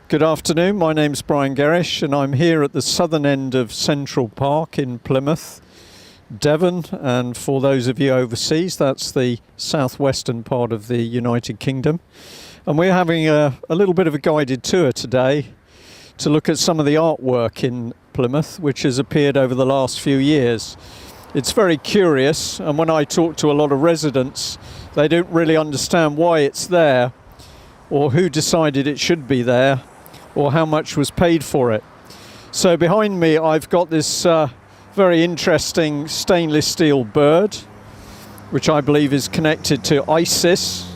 Good afternoon, my name's Brian Gerrish and I'm here at the southern end of Central Park in Plymouth, Devon, and for those of you overseas that's the southwestern part of the United Kingdom. And we're having a little bit of a guided tour today to look at some of the artwork in Plymouth which has appeared over the last few years. It's very curious, and when I talk to a lot of residents they don't really understand why it's there or who decided it should be there or how much was paid for it. So behind me I've got this very interesting stainless steel bird which I believe is connected to ISIS,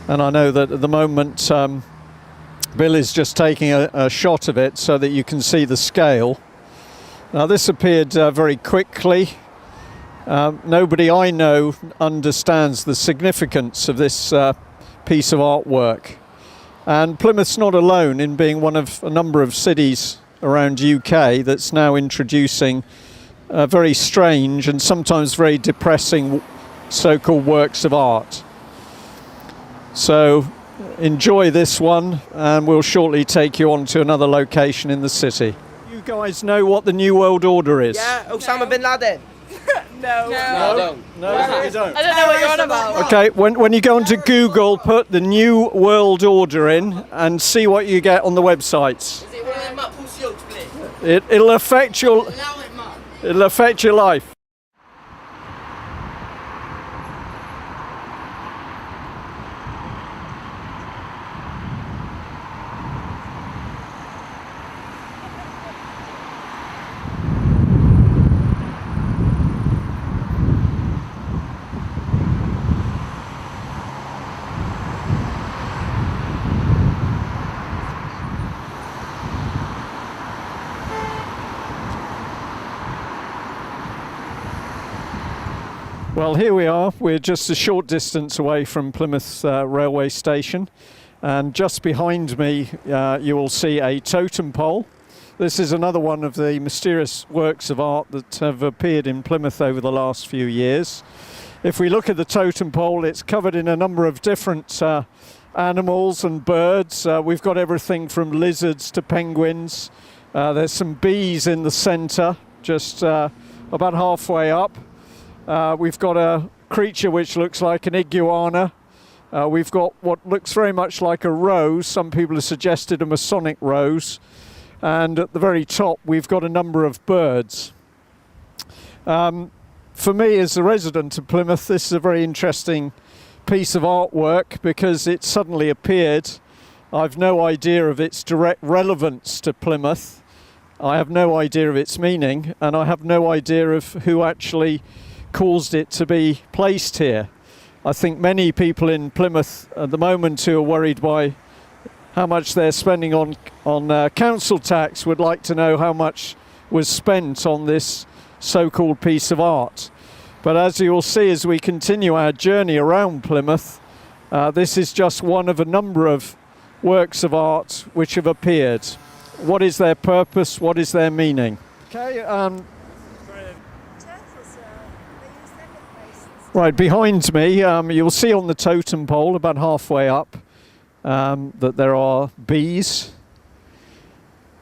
and I know that at the moment Bill is just taking a shot of it so that you can see the scale. Now this appeared very quickly. Nobody I know understands the significance of this piece of artwork. And Plymouth's not alone in being one of a number of cities around UK that's now introducing very strange and sometimes very depressing so-called works of art. So enjoy this one and we'll shortly take you on to another location in the city. You guys know what the New World Order is? Yeah, Osama bin Laden. No, I don't. You don't. I don't know what you're on about. Okay, when you go onto Google, put the New World Order in and see what you get on the websites. Is it one of them Maple Silks, please? It'll affect your life. Well, here we are. We're just a short distance away from Plymouth railway station, and just behind me you will see a totem pole. This is another one of the mysterious works of art that have appeared in Plymouth over the last few years. If we look at the totem pole, it's covered in a number of different animals and birds. We've got everything from lizards to penguins. There's some bees in the centre, just about halfway up. We've got a creature which looks like an iguana. We've got what looks very much like a rose. Some people have suggested a Masonic rose. And at the very top we've got a number of birds. For me as a resident of Plymouth, this is a very interesting piece of artwork because it suddenly appeared. I've no idea of its direct relevance to Plymouth. I have no idea of its meaning, and I have no idea of who actually caused it to be placed here. I think many people in Plymouth at the moment who are worried by how much they're spending on council tax would like to know how much was spent on this so-called piece of art. But as you'll see as we continue our journey around Plymouth, this is just one of a number of works of art which have appeared. What is their purpose? What is their meaning? Okay. Right, behind me, you'll see on the totem pole about halfway up that there are bees,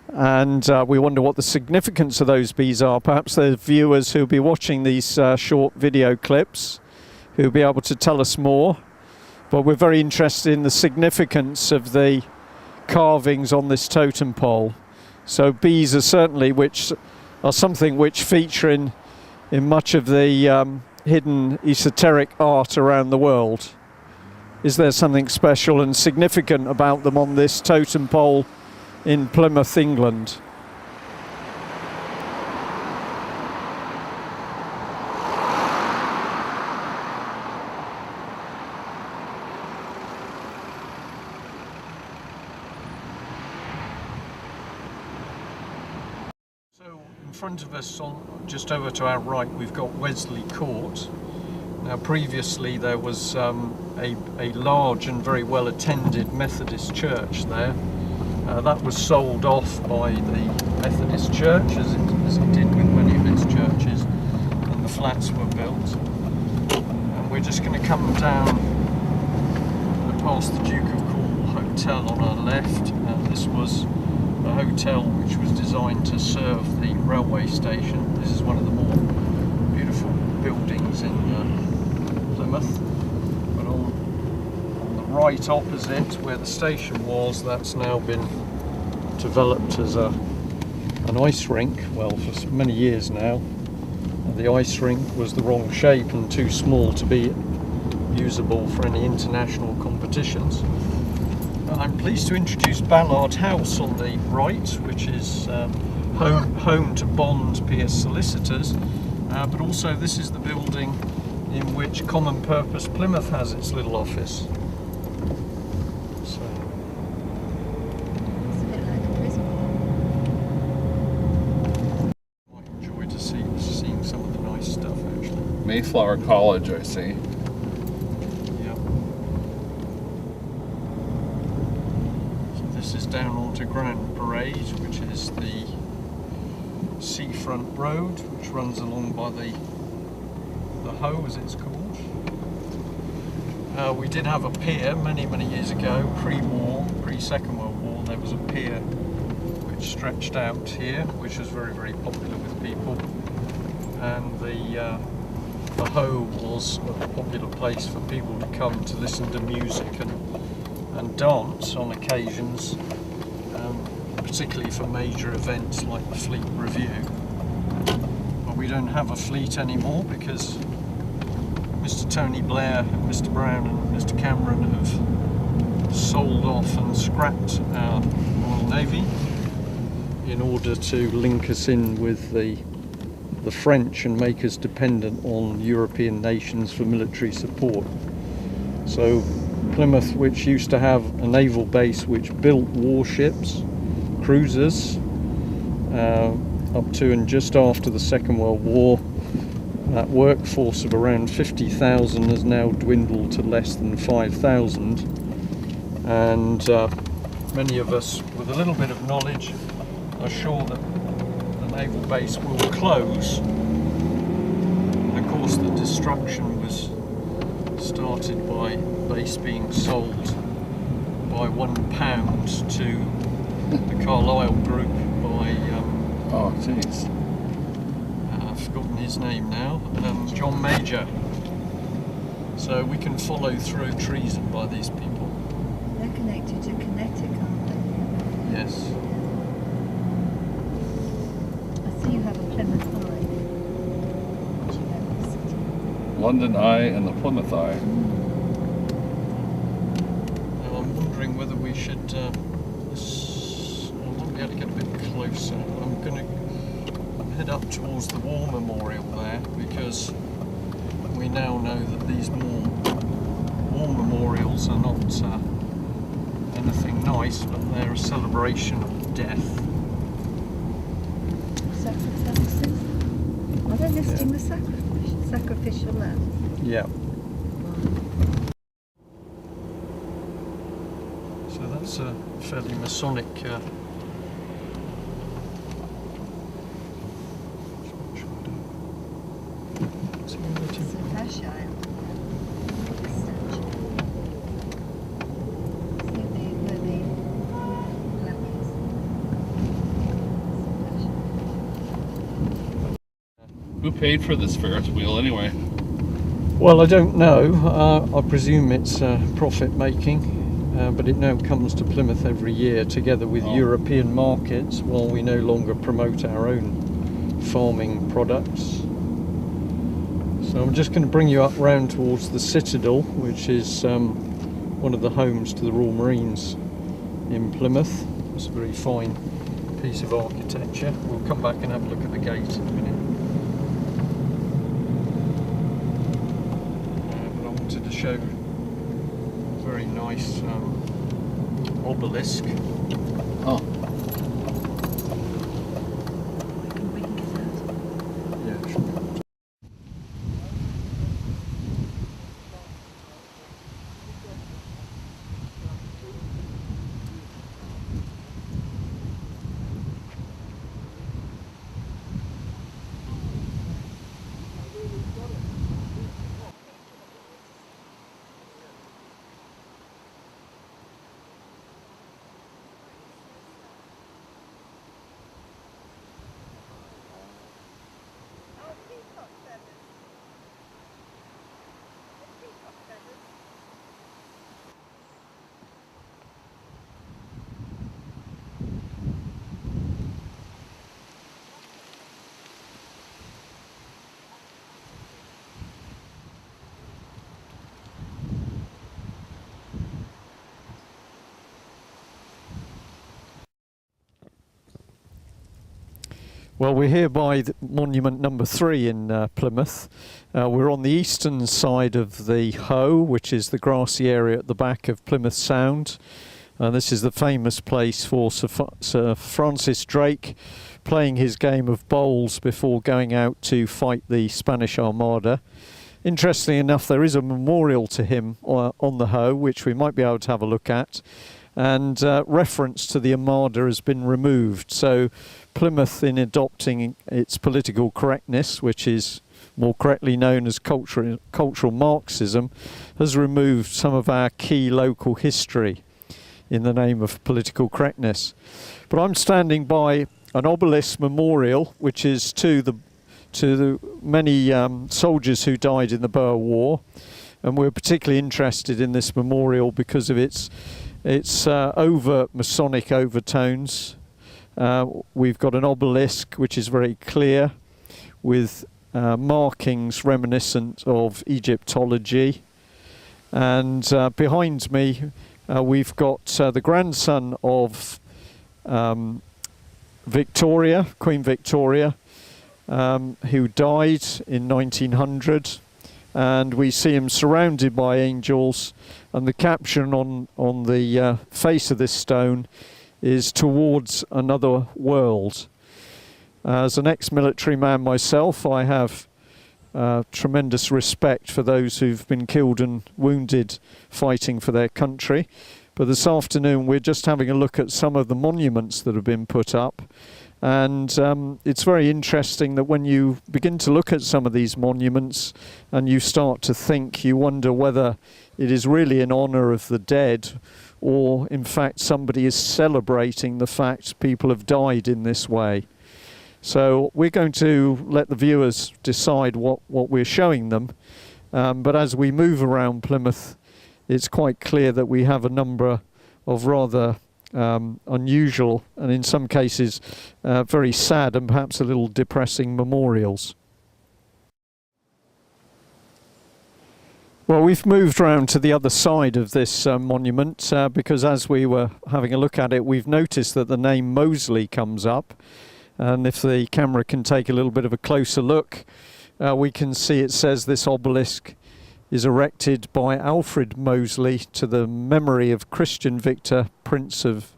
and we wonder what the significance of those bees are. Perhaps the viewers who'll be watching these short video clips who'll be able to tell us more, but we're very interested in the significance of the carvings on this totem pole. So bees are certainly something which feature in much of the hidden esoteric art around the world. Is there something special and significant about them on this totem pole in Plymouth, England? So in front of us, just over to our right, we've got Wesley Court. Now previously there was a large and very well attended Methodist church there. That was sold off by the Methodist church as it did with many of its churches, and the flats were built. And we're just going to come down past the Duke of Cornwall Hotel on our left, and This was a hotel which was designed to serve the railway station. This is one of the more beautiful buildings in Plymouth. But on the right opposite where the station was, that's now been developed as an ice rink. Well, for many years now. The ice rink was the wrong shape and too small to be usable for any international competitions. I'm pleased to introduce Ballard House on the right, which is home to Bond Pierce Solicitors, but also this is the building in which Common Purpose Plymouth has its little office. So, It's a bit like a prison. I enjoy seeing some of the nice stuff actually. Mayflower College, I see. Yeah. So this is down onto Grand Parade, which is the seafront road, which runs along by the Hoe, as it's called. We did have a pier many years ago, pre-war, pre-Second World War. There was a pier which stretched out here, which was very popular with people. And the Hoe was a popular place for people to come to listen to music and dance on occasions, particularly for major events like the Fleet Review. But we don't have a fleet anymore because Mr. Tony Blair, Mr. Brown and Mr. Cameron have sold off and scrapped our Royal Navy in order to link us in with the French and make us dependent on European nations for military support. So Plymouth, which used to have a naval base which built warships, cruisers, up to and just after the Second World War, that workforce of around 50,000 has now dwindled to less than 5,000, and many of us with a little bit of knowledge are sure that the naval base will close. And of course the destruction was started by base being sold by £1 to the Carlisle Group by Oh, jeez. I've forgotten his name now, John Major. So we can follow through treason by these people. They're connected to Kinetic, aren't they? Yes. I see you have a Plymouth Eye. Do you know the city? London Eye and the Plymouth Eye. Now I'm wondering whether we should. I might be able to get a bit closer. I'm going to head up towards the War Memorial there, because we now know that these war memorials are not anything nice, but they're a celebration of death. Sacrifices? Are they listing the sacrificial lamb? Yeah. So that's a fairly Masonic It's a fascia. This statue. See where the lamp is. Who paid for this Ferris wheel anyway? Well, I don't know. I presume it's profit making, but it now comes to Plymouth every year together with European markets, while we no longer promote our own farming products. So I'm just going to bring you up round towards the Citadel, which is one of the homes to the Royal Marines in Plymouth. It's a very fine piece of architecture. We'll come back and have a look at the gate in a minute. But I wanted to show a very nice obelisk. Oh, We can get out. Yeah, sure. Well, we're here by monument number 3 in Plymouth. We're on the eastern side of the Hoe, which is the grassy area at the back of Plymouth Sound. This is the famous place for Sir Francis Drake playing his game of bowls before going out to fight the Spanish Armada. Interestingly enough, there is a memorial to him on the Hoe, which we might be able to have a look at. And reference to the Armada has been removed. So Plymouth, in adopting its political correctness, which is more correctly known as cultural Marxism, has removed some of our key local history in the name of political correctness. But I'm standing by an obelisk memorial, which is to the many soldiers who died in the Boer War, and we're particularly interested in this memorial because of its overt Masonic overtones. We've got an obelisk which is very clear with markings reminiscent of Egyptology, and behind me we've got the grandson of Victoria, Queen Victoria, who died in 1900, and we see him surrounded by angels, and the caption on the face of this stone is "Towards Another World." As an ex-military man myself, I have tremendous respect for those who've been killed and wounded fighting for their country. But this afternoon we're just having a look at some of the monuments that have been put up, and it's very interesting that when you begin to look at some of these monuments and you start to think, you wonder whether it is really in honour of the dead, or in fact somebody is celebrating the fact people have died in this way. So we're going to let the viewers decide what we're showing them, but as we move around Plymouth, it's quite clear that we have a number of rather unusual, and in some cases very sad and perhaps a little depressing memorials. Well, we've moved round to the other side of this monument because as we were having a look at it, we've noticed that the name Moseley comes up, and if the camera can take a little bit of a closer look, we can see it says this obelisk is erected by Alfred Moseley to the memory of Christian Victor, Prince of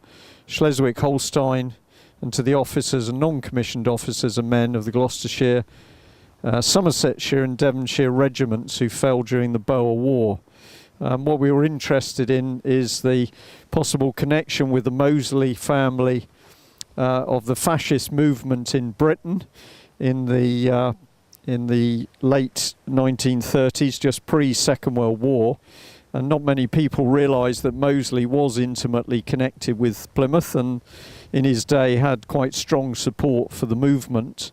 Schleswig-Holstein, and to the officers and non-commissioned officers and men of the Gloucestershire, Somersetshire and Devonshire regiments who fell during the Boer War. What we were interested in is the possible connection with the Moseley family of the fascist movement in Britain in the late 1930s, just pre-Second World War. And not many people realise that Moseley was intimately connected with Plymouth and in his day had quite strong support for the movement.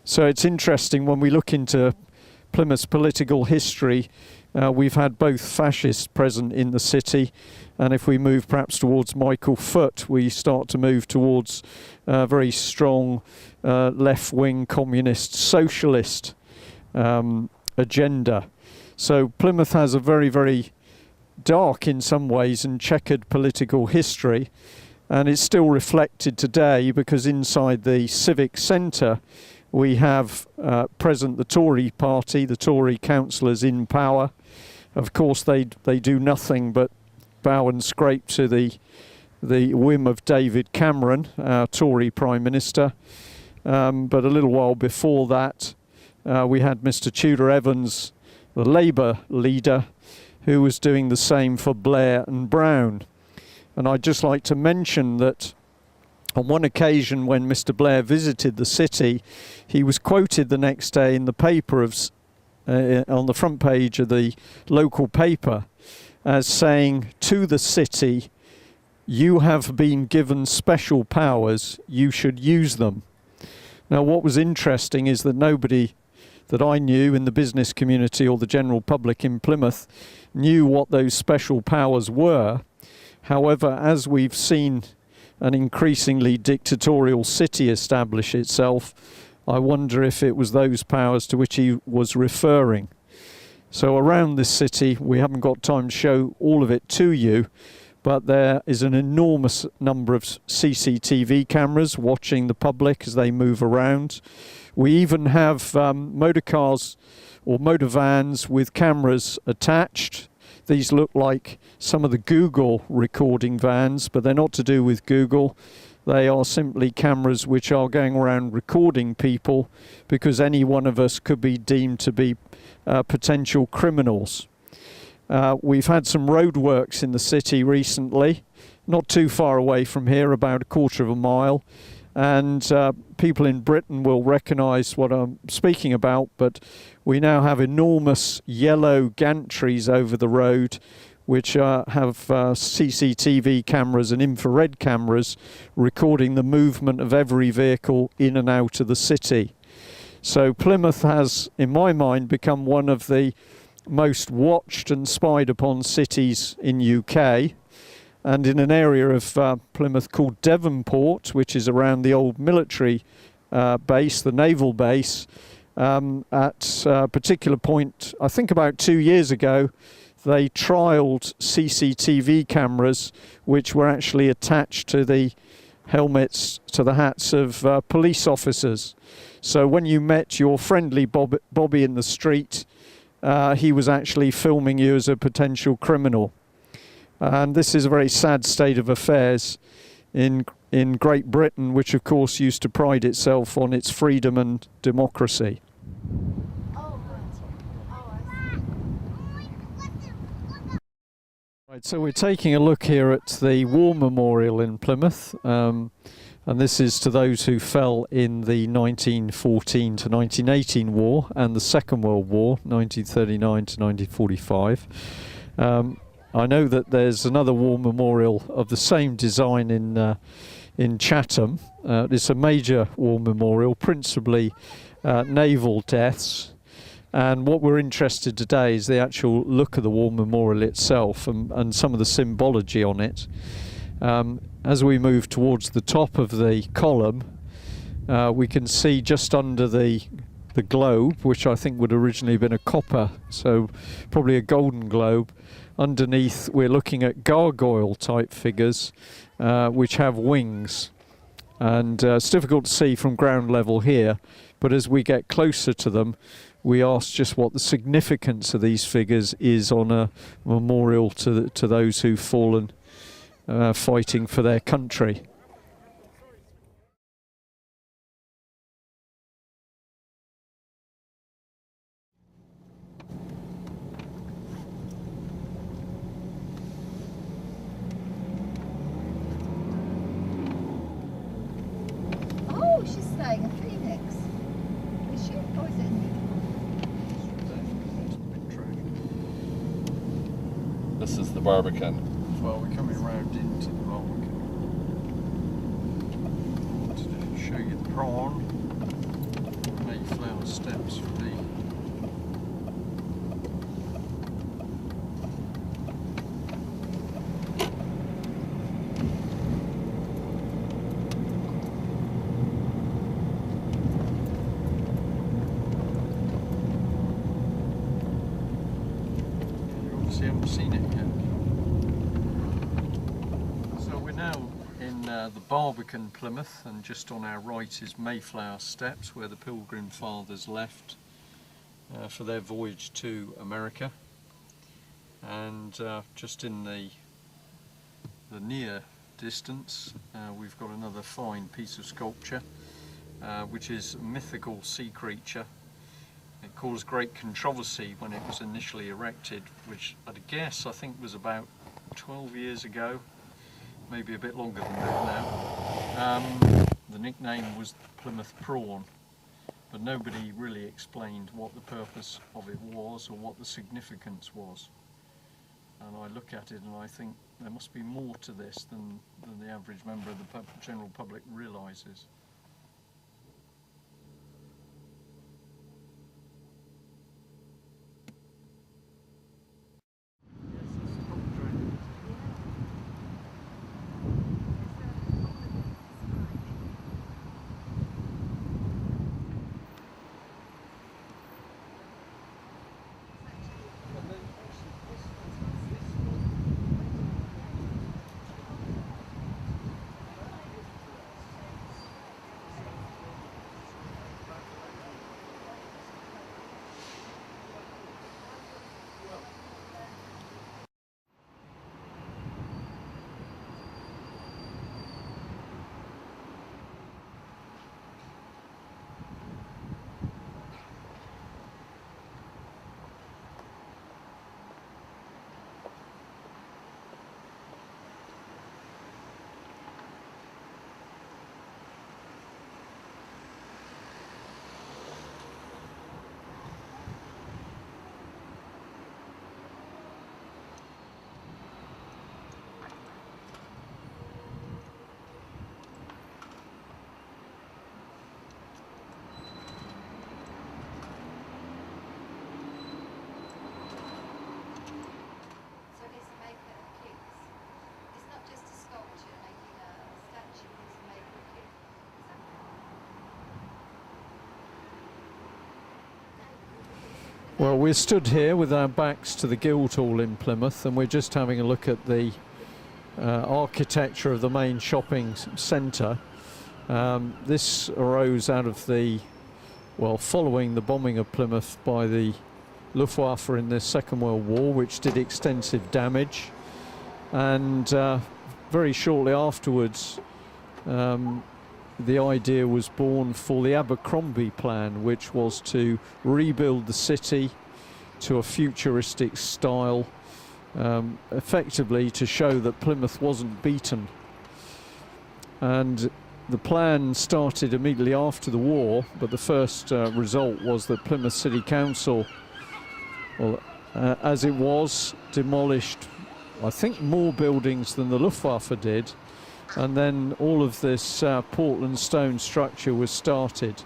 So it's interesting when we look into Plymouth's political history, we've had both fascists present in the city, and if we move perhaps towards Michael Foot, we start to move towards very strong left-wing communist socialist agenda. So Plymouth has a very, very dark in some ways and checkered political history, and it's still reflected today because inside the Civic Centre we have present the Tory party, the Tory councillors in power. Of course they do nothing but bow and scrape to the whim of David Cameron, our Tory Prime Minister. But a little while before that we had Mr Tudor Evans, the Labour leader, who was doing the same for Blair and Brown. And I'd just like to mention that on one occasion when Mr Blair visited the city, he was quoted the next day in the paper on the front page of the local paper as saying to the city, "You have been given special powers, you should use them." Now what was interesting is that nobody that I knew in the business community or the general public in Plymouth knew what those special powers were. However, as we've seen an increasingly dictatorial city establish itself, I wonder if it was those powers to which he was referring. So around this city, we haven't got time to show all of it to you, but there is an enormous number of CCTV cameras watching the public as they move around. We even have motor cars or motor vans with cameras attached. These look like some of the Google recording vans, but they're not to do with Google. They are simply cameras which are going around recording people because any one of us could be deemed to be potential criminals. We've had some roadworks in the city recently, not too far away from here, about a quarter of a mile. And people in Britain will recognise what I'm speaking about, but we now have enormous yellow gantries over the road which have CCTV cameras and infrared cameras recording the movement of every vehicle in and out of the city. So Plymouth has, in my mind, become one of the most watched and spied upon cities in UK. And in an area of Plymouth called Devonport, which is around the old military base, the naval base, at a particular point, I think about 2 years ago, they trialled CCTV cameras which were actually attached to the helmets, to the hats of police officers. So when you met your friendly Bobby in the street, he was actually filming you as a potential criminal. And this is a very sad state of affairs in Great Britain, which of course used to pride itself on its freedom and democracy. Right, so we're taking a look here at the War Memorial in Plymouth, and this is to those who fell in the 1914 to 1918 war and the Second World War, 1939 to 1945. I know that there's another war memorial of the same design in Chatham. It's a major war memorial, principally naval deaths. And what we're interested today is the actual look of the war memorial itself and some of the symbology on it. As we move towards the top of the column, we can see just under the globe, which I think would originally have been a copper, so probably a golden globe. Underneath we're looking at gargoyle type figures which have wings, and it's difficult to see from ground level here, but as we get closer to them we ask just what the significance of these figures is on a memorial to those who've fallen fighting for their country. Oh, she's staying at Phoenix. Is she? Or is it? This is the Barbican. Well, we're coming around into the Barbican. I wanted to show you the prawn. Mayflower steps for the haven't seen it yet. So we're now in the Barbican, Plymouth, and just on our right is Mayflower Steps, where the Pilgrim Fathers left for their voyage to America. And just in the near distance we've got another fine piece of sculpture which is a mythical sea creature. It caused great controversy when it was initially erected, which I'd guess I think was about 12 years ago, maybe a bit longer than that now. The nickname was Plymouth Prawn, but nobody really explained what the purpose of it was or what the significance was. And I look at it and I think there must be more to this than the average member of the general public realises. Well, we're stood here with our backs to the Guildhall in Plymouth, and we're just having a look at the architecture of the main shopping centre. This arose out of following the bombing of Plymouth by the Luftwaffe in the Second World War, which did extensive damage, and very shortly afterwards the idea was born for the Abercrombie plan, which was to rebuild the city to a futuristic style, effectively to show that Plymouth wasn't beaten. And the plan started immediately after the war, but the first result was that Plymouth City Council, as it was, demolished, I think, more buildings than the Luftwaffe did, and then all of this Portland stone structure was started,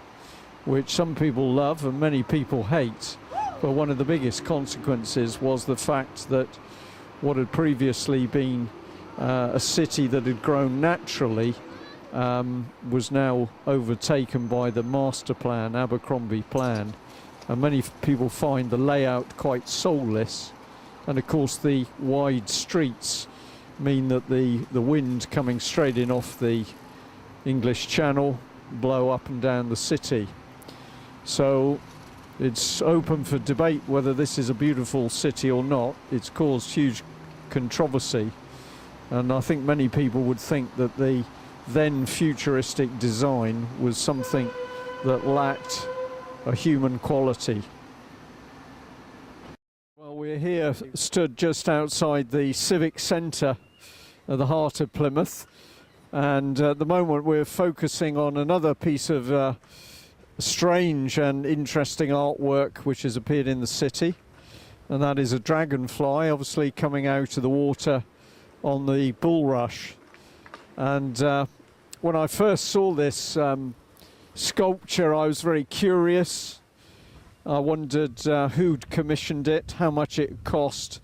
which some people love and many people hate. But one of the biggest consequences was the fact that what had previously been a city that had grown naturally was now overtaken by the master plan, Abercrombie plan, and many people find the layout quite soulless. And of course the wide streets mean that the wind coming straight in off the English Channel blow up and down the city. So it's open for debate whether this is a beautiful city or not. It's caused huge controversy, and I think many people would think that the then futuristic design was something that lacked a human quality. Well, we're here stood just outside the Civic Centre at the heart of Plymouth, and at the moment we're focusing on another piece of strange and interesting artwork which has appeared in the city, and that is a dragonfly obviously coming out of the water on the bulrush. And when I first saw this sculpture, I was very curious. I wondered who'd commissioned it, how much it cost,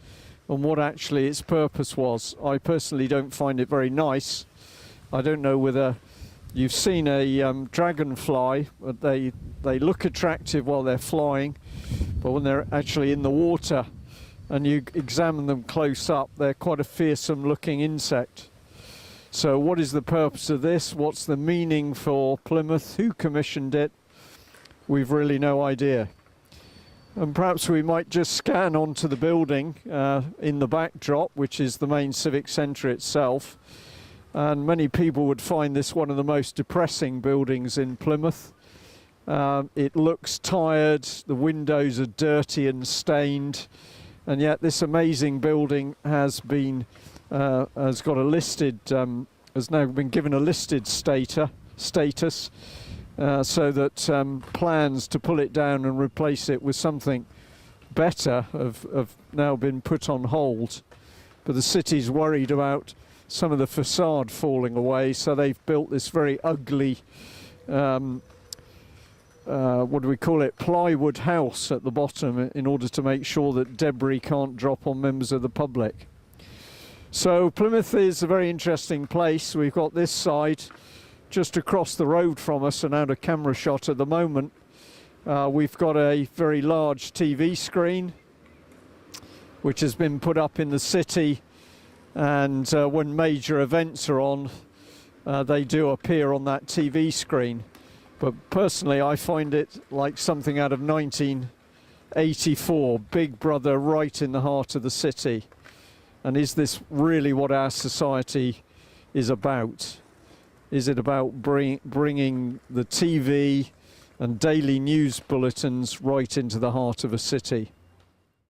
and what actually its purpose was. I personally don't find it very nice. I don't know whether you've seen a dragonfly, but they look attractive while they're flying, but when they're actually in the water and you examine them close up, they're quite a fearsome looking insect. So what is the purpose of this? What's the meaning for Plymouth? Who commissioned it? We've really no idea. And perhaps we might just scan onto the building in the backdrop, which is the main civic centre itself. And many people would find this one of the most depressing buildings in Plymouth. It looks tired, the windows are dirty and stained, and yet this amazing building has been has got a listed has now been given a listed status. So that plans to pull it down and replace it with something better have now been put on hold. But the city's worried about some of the facade falling away, so they've built this very ugly, what do we call it, plywood house at the bottom in order to make sure that debris can't drop on members of the public. So Plymouth is a very interesting place. We've got this side just across the road from us and out of camera shot at the moment. We've got a very large TV screen which has been put up in the city, and when major events are on, they do appear on that TV screen. But personally I find it like something out of 1984, Big Brother right in the heart of the city. And is this really what our society is about? Is it about bringing the TV and daily news bulletins right into the heart of a city?